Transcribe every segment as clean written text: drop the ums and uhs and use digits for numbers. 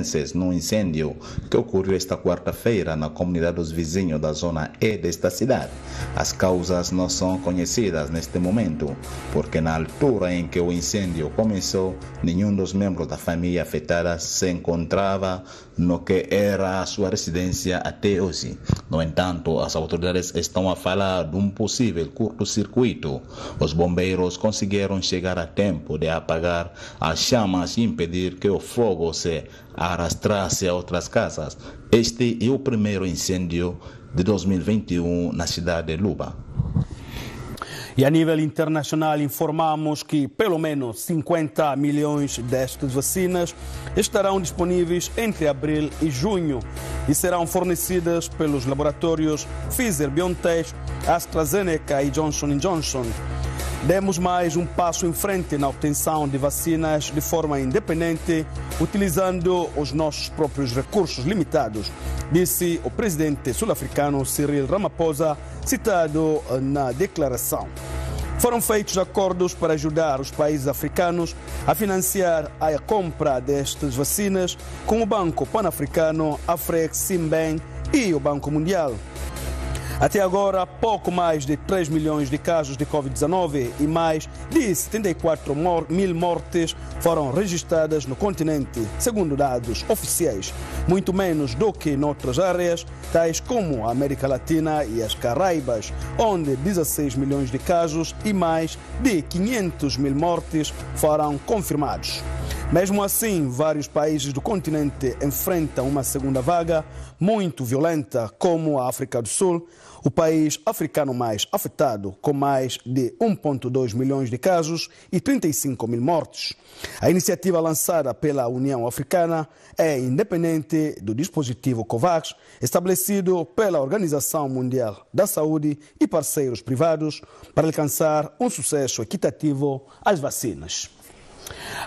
forenses num incêndio que ocorreu esta quarta-feira na comunidade dos vizinhos da zona E desta cidade. As causas não são conhecidas neste momento, porque na altura em que o incêndio começou, nenhum dos membros da família afetada se encontrava no que era a sua residência até hoje. No entanto, as autoridades estão a falar de um possível curto-circuito. Os bombeiros conseguiram chegar a tempo de apagar as chamas e impedir que o fogo se arrastrasse a outras casas. Este é o primeiro incêndio de 2021 na cidade de Luba. E a nível internacional informamos que pelo menos 50 milhões destas vacinas estarão disponíveis entre abril e junho e serão fornecidas pelos laboratórios Pfizer-BioNTech, AstraZeneca e Johnson & Johnson. Demos mais um passo em frente na obtenção de vacinas de forma independente, utilizando os nossos próprios recursos limitados, disse o presidente sul-africano Cyril Ramaphosa, citado na declaração. Foram feitos acordos para ajudar os países africanos a financiar a compra destas vacinas com o Banco Pan-Africano, Afreximbank e o Banco Mundial. Até agora, pouco mais de 3 milhões de casos de Covid-19 e mais de 74 mil mortes foram registradas no continente, segundo dados oficiais, muito menos do que em outras áreas, tais como a América Latina e as Caraíbas, onde 16 milhões de casos e mais de 500 mil mortes foram confirmados. Mesmo assim, vários países do continente enfrentam uma segunda vaga muito violenta, como a África do Sul, o país africano mais afetado, com mais de 1,2 milhões de casos e 35 mil mortes. A iniciativa lançada pela União Africana é independente do dispositivo COVAX, estabelecido pela Organização Mundial da Saúde e parceiros privados, para alcançar um sucesso equitativo às vacinas.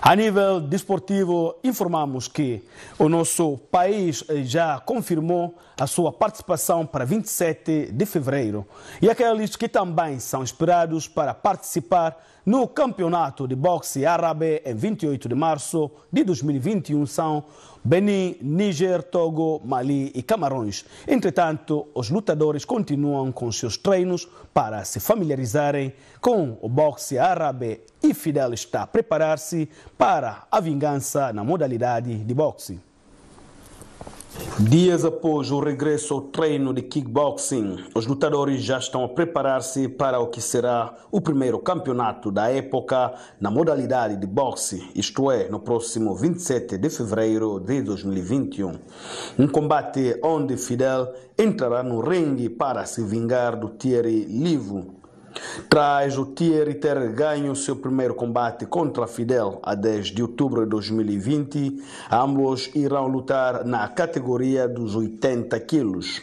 A nível desportivo, informamos que o nosso país já confirmou a sua participação para 27 de fevereiro e aqueles que também são esperados para participar no campeonato de boxe árabe em 28 de março de 2021 são Benin, Níger, Togo, Mali e Camarões. Entretanto, os lutadores continuam com seus treinos para se familiarizarem com o boxe árabe e Fidel está a preparar-se para a vingança na modalidade de boxe. Dias após o regresso ao treino de kickboxing, os lutadores já estão a preparar-se para o que será o primeiro campeonato da época na modalidade de boxe, isto é, no próximo 27 de fevereiro de 2021. Um combate onde Fidel entrará no ringue para se vingar do Thierry Livo. Traz o Thierry ter ganho seu primeiro combate contra Fidel a 10 de outubro de 2020, ambos irão lutar na categoria dos 80 quilos.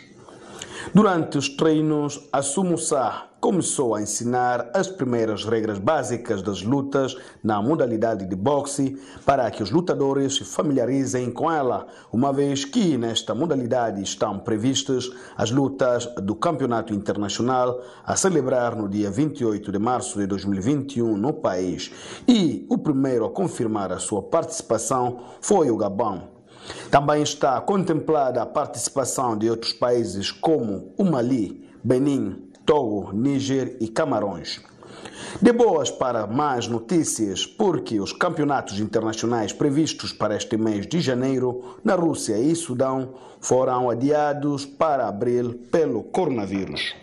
Durante os treinos, Assou Moussa começou a ensinar as primeiras regras básicas das lutas na modalidade de boxe para que os lutadores se familiarizem com ela, uma vez que nesta modalidade estão previstas as lutas do Campeonato Internacional a celebrar no dia 28 de março de 2021 no país. E o primeiro a confirmar a sua participação foi o Gabão. Também está contemplada a participação de outros países como o Mali, Benin, Togo, Níger e Camarões. De boas para mais notícias, porque os campeonatos internacionais previstos para este mês de janeiro na Rússia e Sudão foram adiados para abril pelo coronavírus.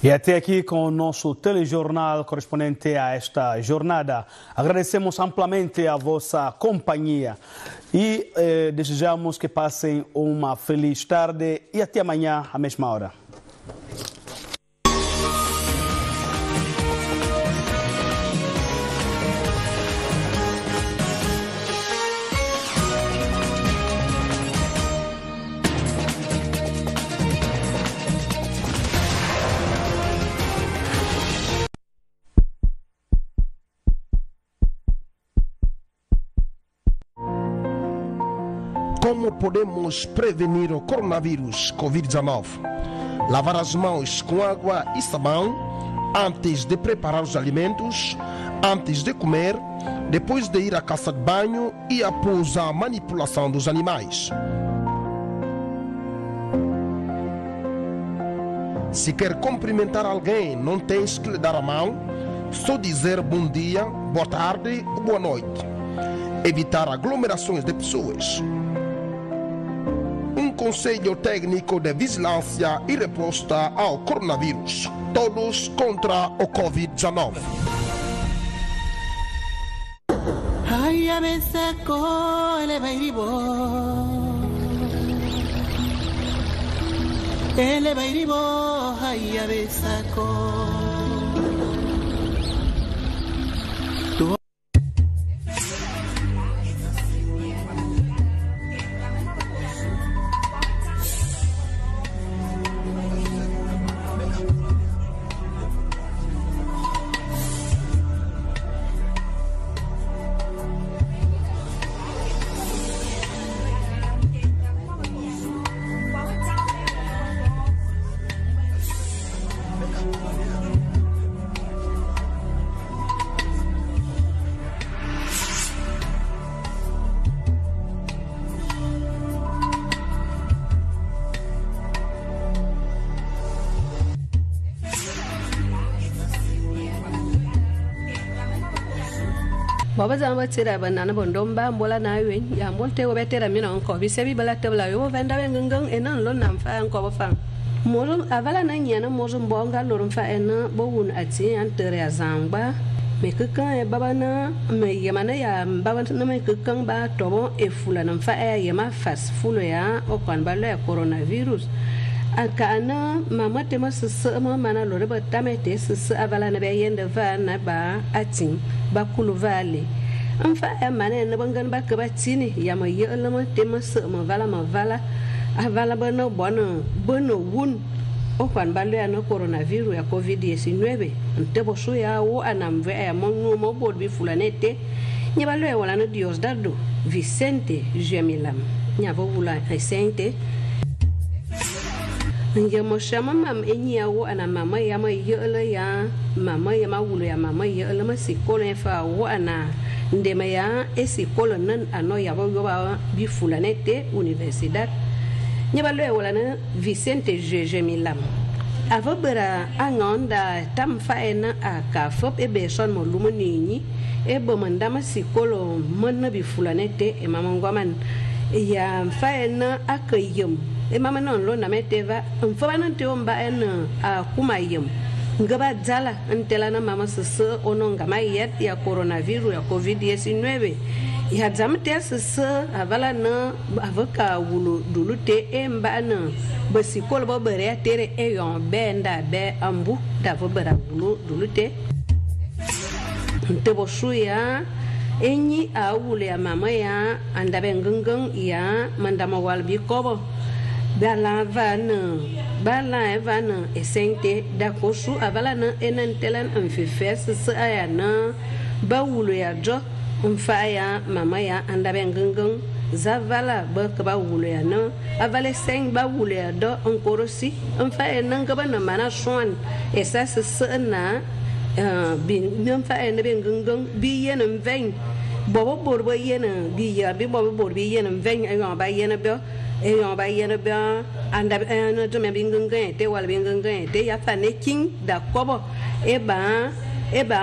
E até aqui com o nosso telejornal correspondente a esta jornada. Agradecemos amplamente a vossa companhia e desejamos que passem uma feliz tarde e até amanhã à mesma hora. Como podemos prevenir o coronavírus Covid-19? Lavar as mãos com água e sabão antes de preparar os alimentos, antes de comer, depois de ir à casa de banho e após a manipulação dos animais. Se quer cumprimentar alguém, não tens que lhe dar a mão, só dizer bom dia, boa tarde ou boa noite. Evitar aglomerações de pessoas. Um conselho técnico de vigilância e resposta ao coronavírus. Todos contra o Covid-19. Ay, a veces ele vai ribo, ay, a veces Baba zamba tira banana bondomba mbola na wen ya mbolte wo betera mina onko bisebi bala tebla yo venda wengang enan lo nam fa onko ba fam morum avala na nyana morum bonga lorum fa ena bo wun ati an tere azangba me kukan e baba na me yamana ya baba na me kukan ba tobo e fula nam fa e yama fas fulo ya o kan ba le coronavirus akana mama tema sese mana lore ba tamete sese avala na be yende va na ba atin ba kulu vale amfa ya mana na bangan ba ka ba tini ya ma yelama tema se ma vala avala bana bono wun o kan ba le na coronavirus ya covid-19 ntebo so ya wo anamve ya mongo mo bod bi fulanete nya ba le wala no dios dado Vicente Gemilam nya bo wula recente nge mo shama mam enya wo ana mama ya ma yele ya mama ya ma wulu ya mama yele ma sikolo fa wo ana ndema ya esikolo nan ano ya bo ba bi fulanete universidad nyaba lo wala na Vicente Gemilam avobera angonda tam fa ena aka fop e be son mo lumoni e bo mandama sikolo monna bi fulanete e mama ngoman ya fa ena akayem e mama non lo na meteva mfaba non te omba en a kumayem ngaba dzala antela na mama sese ononga mayet ya coronavirus ya covid-19 ya zamte sese avala na avaka wulu dulute emba na basikol bo bere tere e yon benda be ambu da vo bara wulu dulute ntebo shuya enyi a wulu ya mama ya andabe ngungung ya mandama walbi kobo bala vana esente da kosu avala na enantelan amfifes sa na bawulu ya jo umfa ya mama ya andabe ngungung zavala ba ka bawulu ya na avale seng bawulu ya do onkorosi umfa ya nangaba na mana swan esa sa na bin umfa ya na ngungung bi yen mven bobo borbo yen bi ya bi bobo borbo yen mven ayo ba yen be e yon ba yene ba anda no to me bingungan te wal bingungan te ya fa ne king da kobo e ba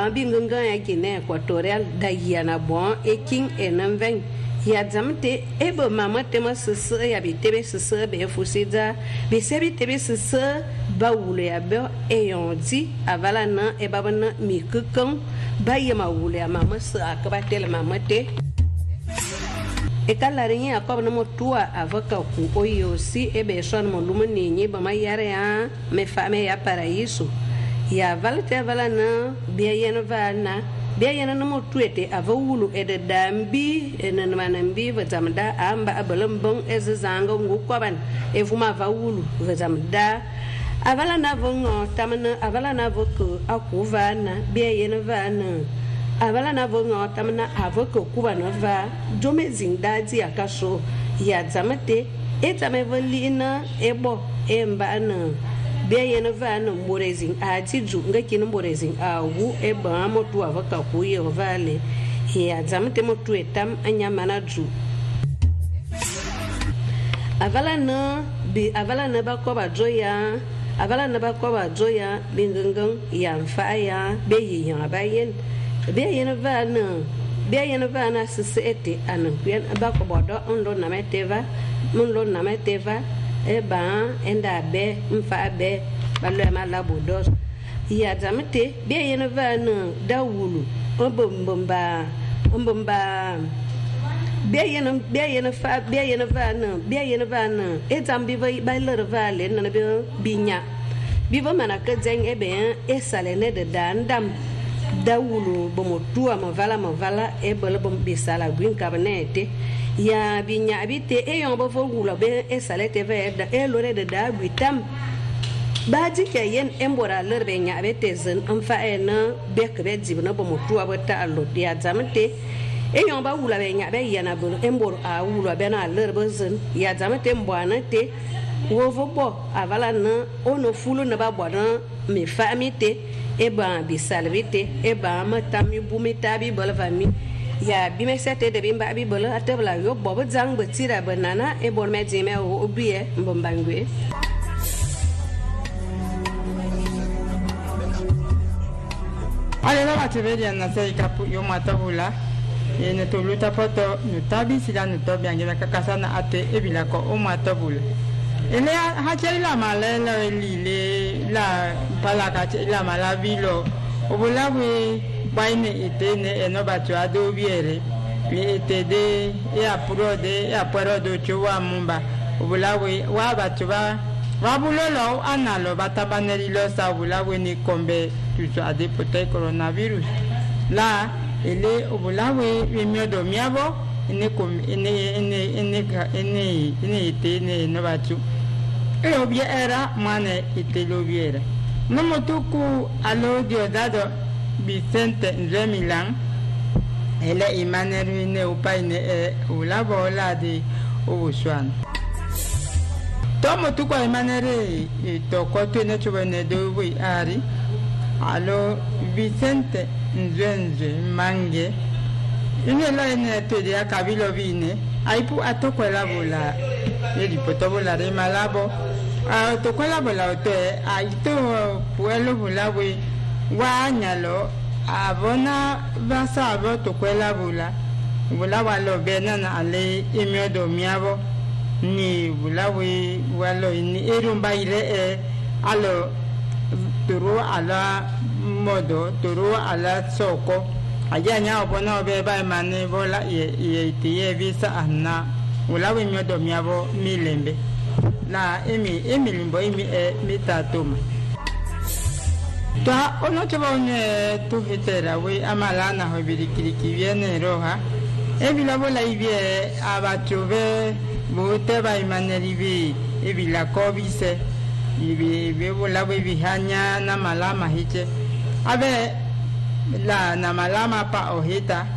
bingungan ya Guinea Equatorial da yana bon e king e nan ven ya zamte e ba mama te ma sese ya bi tebe sese be fusida be sebi tebe sese ba wule ya be e yon di avala na e ba na mi kukan ba yema wule ya mama sa akaba tele mama te e kalarinha a cobra no tua avoca com oio se e beijando mo lumaninha ba maiare a me fame ya para isso e a valete vala na biayena vana biayena no mo tuete avulu e de dambi e na manambi vazamda amba abalambong ezanga ngukoban e vuma vawulu vazamda avala na vongo tamana avala na voko akuvana biayena vana avala na vongo tamana avoko kuba na va jome zindadi akaso ya zamate etame volina ebo emba na beye na va na mborezin atiju ngakini mborezin awu eba motu avaka kuye vale ya zamte motu etam anya manaju avala na ba ko ba joya avala na ba ko ba joya bingangang ya mfa ya be yin abayen be yin va na sesete anan kuyan ba ko bodo ondo na meteva mundo na meteva e ba enda be mfa be ba lo ma la bodo ya zamte be yin va na dawulu ombomba Bien van etam biva bailer vale na binya biva manaka zeng ebe esalene de dandam dawulu bomotua mavala e bolo bom bisala green cabinet ya binya bite e yon bo fogula be esalete ve da e lore de da bitam baji ke yen embora lerbe nya bete zen amfa ena bek be jibna bomotua bota allo dia zamte e yon ba wula be nya be yana bu embor a wula be na lerbezen ya zamate mbwana te wo vobo avala na ono fulu na ba bona me famite e ba bi salvite e ba mata mi bumita bi bol fami ya bi me sete de bimba bi bol atabla yo bobo jang betira banana e bon me jeme o obiye mbombangwe ale la bateveria na sei kapu yo mata wula ene to luta poto nutabi sila nutobi angela kakasana ate ebila ko o matabula ele ha chela malela elile la palaka chela malavilo obulawe baine etene eno batu adobiere etede e apuro do chuwa mumba obulawe wa batu ba wabulolo analo batabaneli lo sa obulawe ni kombe tuso adepote coronavirus la ele obulawe remiodo miabo ene ite no batu e obie era mane ite lobiera no motuku alo Diosdado Vicente Milan ele imaneru ne upaine ulabo la de obuswan to motuku imanere to koto ne chubene do wi ari alo Vicente Nzenze mange ine la ene tede akabilo vine aipu atokwela bola yedi potobola re malabo atokwela bola ote aito puelo bola we wanyalo abona basa abo tokwela bola walo bena na ale emiodo miabo ni bola we walo ni erumba ile alo turu ala modo turu ala soko ajanya obona obeba mane bola ye tie visa anna wala we myodo miabo milembe na emilimbo mitatuma ta ono chobone tu hitera we amalana hobirikiriki viene roha ebila bola ibie abachove bote ba imaneribi ebila kobise ibi bola we bihanya na malama hiche abe la na malama pa ohita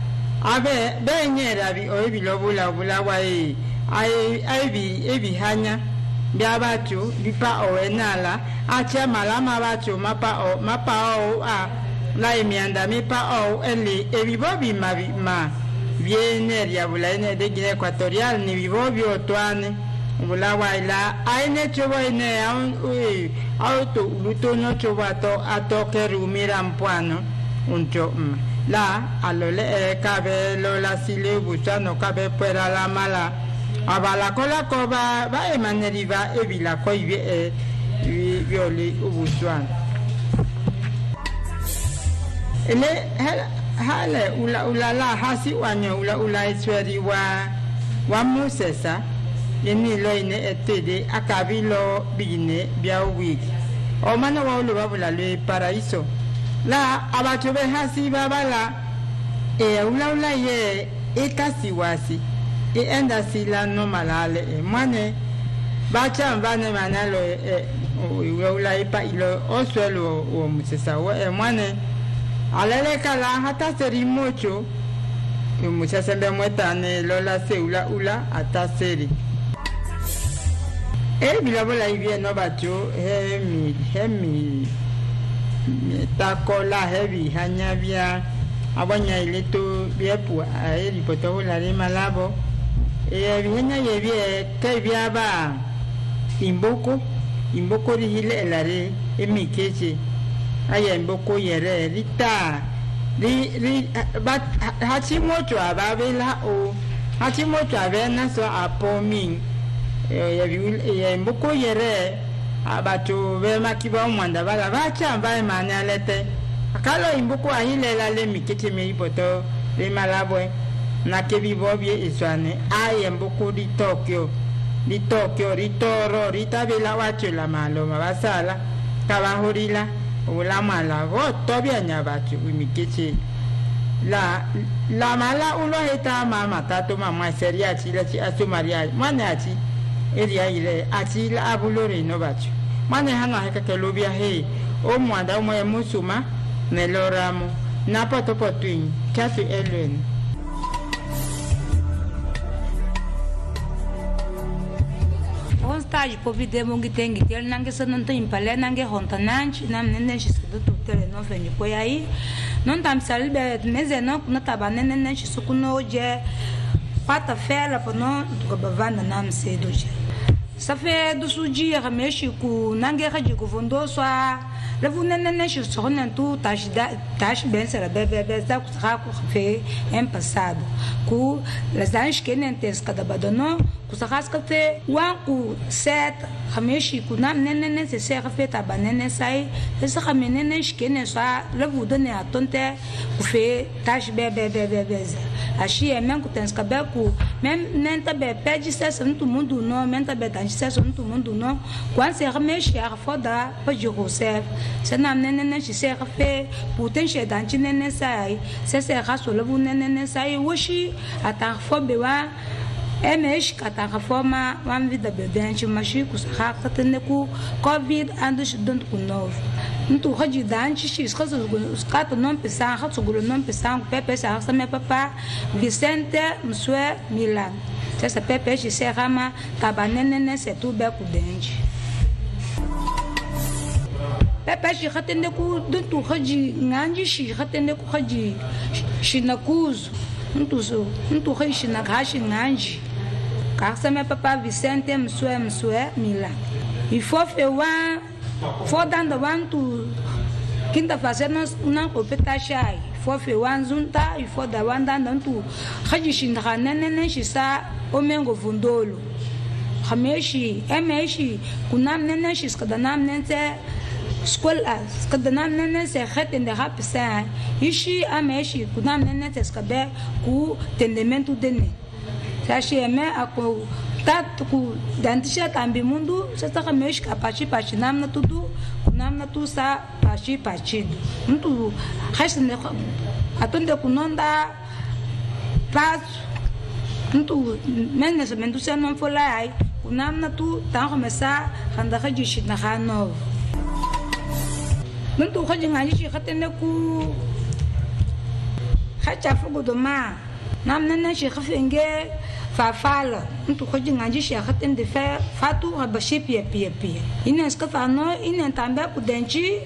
abe benyera bi obi lobula wa ai bi hanya biabatu bipa oenala acha malama batu mapa o a la emianda mi pa o eli ebibobi ma viene ya bulaine de Guinea Equatorial ni bibobi otwane bulawa ila aine chobo ine auto luto no chobato atokeru mirampuano uncho la alole cabe lola sile busano cabe pera la mala abala kola koba ba emaneriva evila koive violi ubuswan ele hale ula la hasi wanyo ula isweri wa musesa yeni loine etede akabilo bine bia wiki o mana wa ulo babula le paraiso la abatobe hasi babala ula ye ekasiwasi enda sila no malale mane bacha mbane manalo ula ipa ilo oswelo o musesa wa mane alele kala hata seri mucho musesa mbe mwetane lola se ula ataseri bilabola ibie no bacho hemi takola heavy hanya bia abanya ile to biepu a ripoto la re malabo e vinya ye vie te viaba imboko ri hile la re emikeche aya imboko yere rita ri ba hachimoto ababela o hachimoto abena so apomin ye imboko yere abato be makiba mwanda bala bacha mbaye manalete akalo imboko ahile la le mikete me ipoto le malabwe na kebi bobie iswane aye imboko di Tokyo ritoro ritabela wacho la malo mabasala kabahurila ula mala go tobia nyabacho mikete la mala ulo heta mama tato mama seria chila chi asumaria mwana chi eria ile ati la abulore no bacho mane hana heka kelobia he o mwanda o moye musuma ne loramo na potopotuin katu elwen on stage povide mongi tengi tel nange sanonto impale nange hontananchi nam nenen shisudu tutele no fenyi koyai non tam salbe mezeno na tabanene nen shisukuno je pata fela pono to bavanda nam sedoje ça fait do suji rameshi ku nange haji ku vondo swa le vunene shisukuno tu tash ben sera bebe za ku ku fe em passado ku las anges que nentes cada badono kusakhaskate wanku set khameshi kunam nenen se se khafeta banene sai se khamenene shkene sa le vudone atonte ku fe tash bebe ashi emen ku tenska be ku mem nenta be pedi se santo mundo no menta be tanji se santo mundo no kwan se khameshi afoda pa joseph se nam nenen se se khafe puten she danji nenen sai se khaso le vunene sai woshi ata fobewa emesh kata forma wan vida bedanchi machiku sakata neku covid andos don't kunov ntu haji danchi shis khaso skata non pesa khaso gulo non pesa pepe sa me papa Vicente Mswe Milan sasa pepe shi serama tabanene se tu be ku denchi pepe shi khatende ku duntu haji nganji shi khatende ku haji shinakuzu ntu haji na gashi nganji car meu papa Vicente Mswe Mila il faut faire faut dans wantu kinda fazendo na kopeta shai faut faire wanzunta il faut da wanda ntu khaji shinda nene shisa omengo vundolo khameshi emeshi kunam nene shiskada nam nene skola skada nam nene se khatende rapisa ishi ameshi kunam nene teskabe ku tendemento dene sashi eme ako tatu ku dantisha tambi mundu sasa kamesh kapachi namna tudu namna tu sa pachi mtu khashne atonde kunonda pas mtu menne se mendu se non folai namna tu ta khomesa khanda khaji shina khano mtu khaji ngani shi khatene ku khacha fugo doma namna na shi khafenge fafala ntu khoji nganji shi khatende fa fatu abashi pia ina skafano ina tamba ku denchi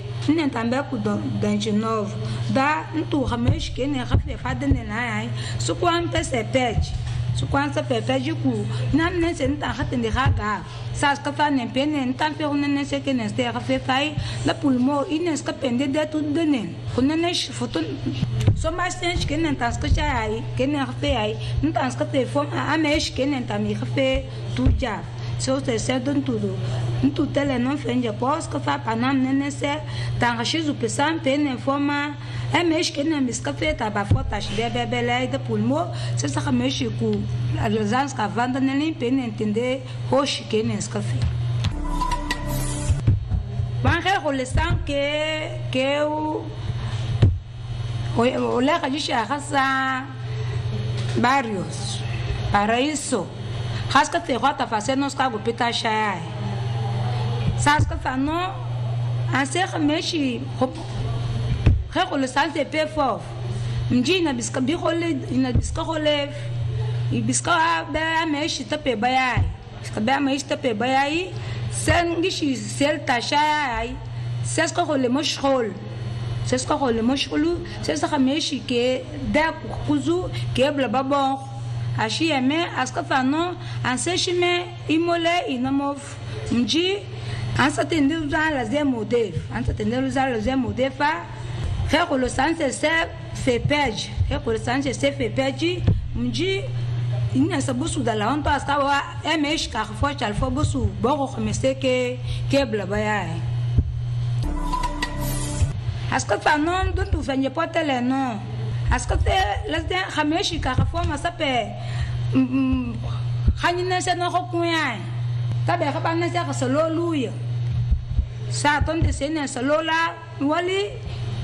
novo da ntu khamesh kene khafe fadene na ai sukwan pese page sukwan sa pepe ku namne se nta khatende khaga sa skafane pene nta pe onene se kene ste khafe fai la pulmo ina skapende de tu dene kunene shi foto so mastench kene nta skacha ai kene khafe ai nta skafe fom amesh kene nta mi khafe tuja so se sedon tudo ntu tele non fenje pos ka fa panam nene se tanga shizu pesam pene forma emesh kene miskafe ta ba fota shbebe bele de pulmo se sa khamesh ku alzans ka vanda nene pene entende hosh kene skafe ban re le san que o le kajishi khasa barrios paraíso Rasca te rota fazendo nos cargos pita chai. Sasca fano anser meshi recole salte pe fof. Mjina biska bi role ina biska role e biska ba meshi tape bayai. Biska ba meshi tape bayai sen gishi sel ta chai. Sasca role mosh role. c'est ce qu'on le mochulu c'est ça meshi que da kuzu que blaba bon achi eme aska fano anseshime imole inamov mji ansatende usar la zemode ansatende usar la zemode fa faire le sens c'est fait page faire le sens c'est fait page mji ina sabusu da la onto aska wa emesh ka fo chal fo busu boko khmese ke blaba ya aska fano do tu fanye potele no aska te las de khameshi ka fo ma sape khanina se no khokuya tabe khabana se khasolo luya sa ton de sene salola wali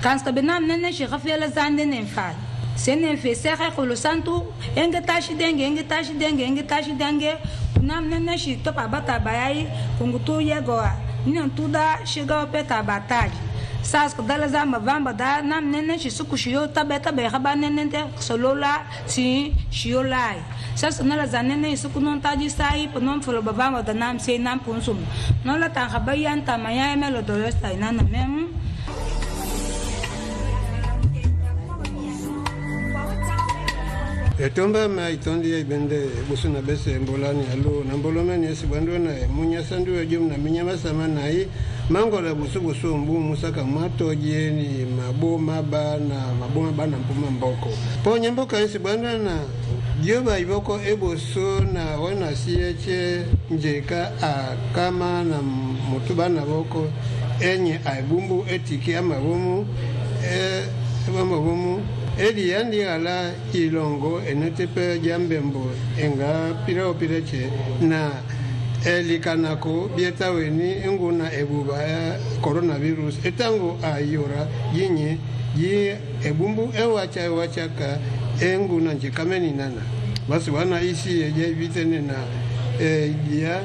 kan sta benam nene shi khafela zande ne fa sene fe se kha lo santu enge tashi denge nam nene shi to pa bata bayai kungutu yegoa nina tuda shiga peta bataji sas ko dala zama vamba da nam nene shi sukushiyo tabe khabana nene salola si shiolai sas nala zanene sukunon taji sai ponom folo bavama da nam sei nam punsum non la tan khabayan tamaya melo doresta inana mem etomba ma itondi ibende busuna bese mbolani alo na mbolomeni esibando na munya sandu ejum na minyama sama nai mangola busubusu mbu musaka mato jeni maboma bana mpuma mboko ponye mboka esibando na Dioba iboko eboso na wana sieche njeka kama na mutuba na boko enye aibumbu etiki amabomu edi yandi ala ilongo enetepe jambembo enga pireche na elikanako bietaweni nguna ebuba coronavirus etango ayora yinye yi ebumbu ewachaka enguna nje kameni nana basi wana isi eje vitene na dia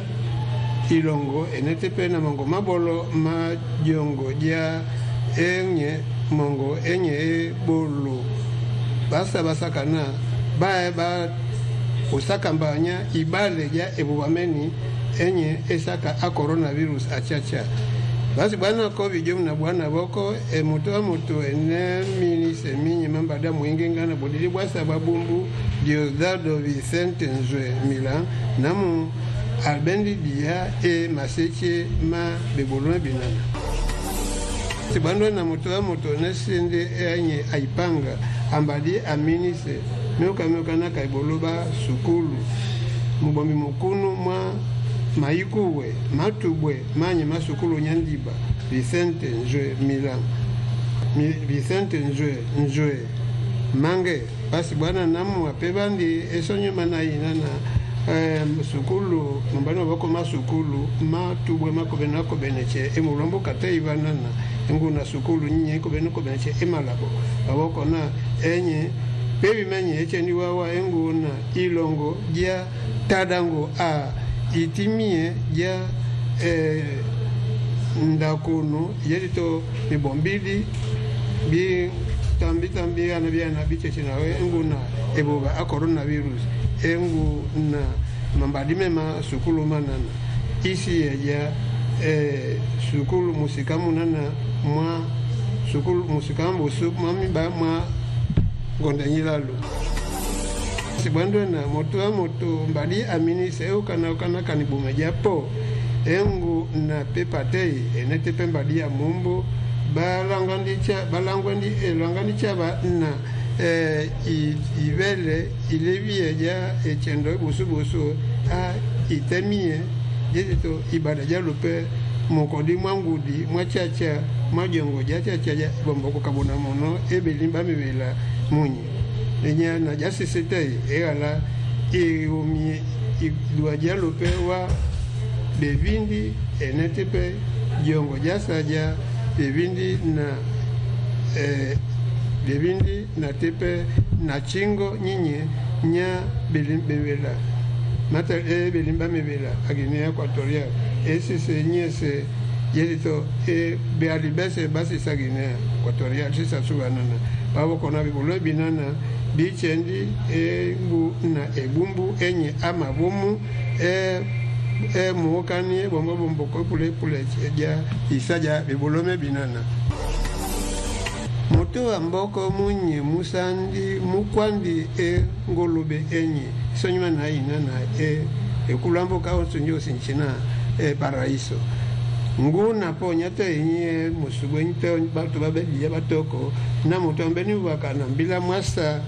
ilongo enetepe na mongo mabolo ma jongo dia enye mongo enye bolo basa kana ba usaka mbanya ibale ya ebuwameni enye esaka a coronavirus achacha basi bwana covid jom na bwana boko muto ene mini seminyi mambada mwingi ngana bodili bwa sababumbu Diosdado Vicente Nzwe Milan namu albendi dia maseche ma bebolona binana sibando na moto nesinde enye aipanga ambadi aminise myoka na kaiboloba sukulu mubombi mukunu mwa maikuwe matubwe manye masukulu nyandiba Vicente Nzwe Milan Vicente Nzwe mange basi bwana namu wapebandi esonyo manayina na sukulu mbano bako masukulu matubwe makobenako beneche emulombo kateiba nana nguna sukulu nyinyi kobenako beneche emalabo aboko na enye pebi menye echeni wawa enguna ilongo dia tadango a itimie ya ndakuno yerito mibombili bi tambi ana biche nawe nguna eboba a coronavirus engu na mambadime ma sukulu manana isi ya sukulu musikamu nana mwa sukulu musikamu mami ba mwa gondanyilalo sibando na moto mbadi amini seo kana kanibume japo engu na pepatei enete pembadi ya mumbo balangwandi chaba na ivele ilevie ja echendo busu a itemie jeto ibada jalope mokodi mwangudi mwachacha majongo jachacha bomboko kabona mono ebelimba mibela munyi enya na jasi setei egala iomi idua jalope wa bevindi enetepe jongo jasaja bevindi na tepe na chingo nyinyi nya belimbela mata belimba mebela Guinea Equatorial ese nyese yelito bealibese basi sa Guinea Equatorial sisa subanana babo kona bibolo binana bichendi ngu na ebumbu enye amabomu muokani bombo pule ja isaja bibolome binana moto amboko munye musandi mukwandi ngolube enye sonyuma na ina na kulambo ka osonyo sinchina paraiso nguna ponya te enye musugwente batu babeli ya batoko na moto mbeni wakana bila mwasa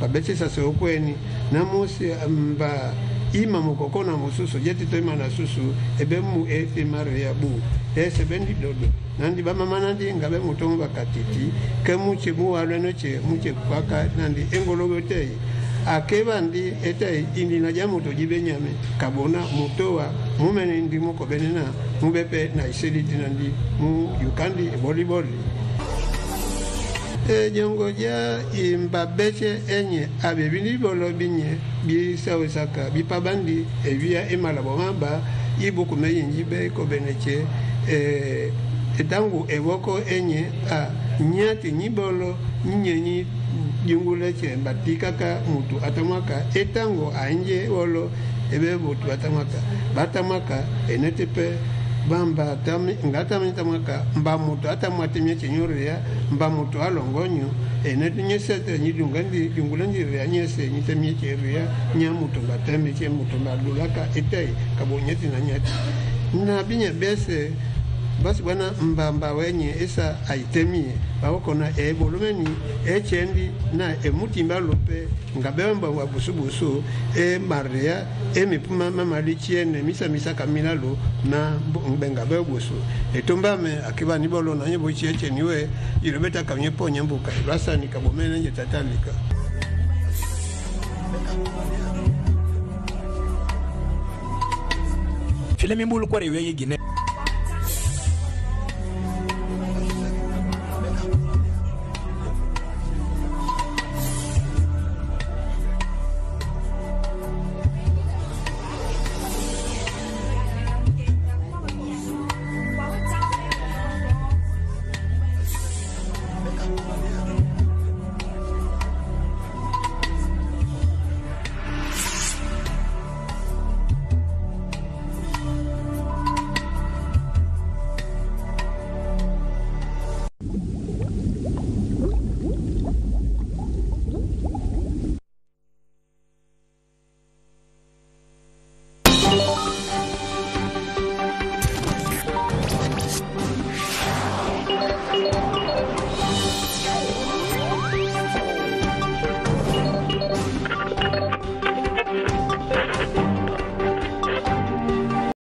babeche sasa okweni na musi mba ima mukokona mususu jeti to ima na susu ebe mu maria bu sebendi dodo nandi bamama nandi ngabe mutongo bakatiti ke muche muwalo noche muche kwaka nandi engolobe te akeba ndi ete indi na jamu to jibenyame kabona mutowa mumene ndi muko benena mubepe na iseliti nandi mu yukandi volleyball jongoja imbabeche enye abebini bolo binye bi sawsaka bi pabandi via emalabo mamba ibuku meyinjibe ko beneche etangu ewoko enye a nyati nyibolo nyenyi jungule che batika ka mutu atamaka etango anje wolo ebe butu batamaka enetepe bamba ngata tamaka mba mutu atamwatemye chenyoria mba mutu alongonyo enetinye sete nyidungandi jungulandi ria nyese nyitemye cheria nyamutu bateme che mutu badulaka etei kabonyeti na nyati na binya bese basi bwana mbamba wenye esa aitemie bakona bolumeni chendi na mutimba lope ngabemba wa busubusu maria mipuma mama lichiene misa kamilalo na mbenga bebusu etombame akiba nibolo na nyebo chieche niwe irobeta kamye ponya mbuka rasa nikabomene nje tatalika Filemi mbulu kwa rewe yigine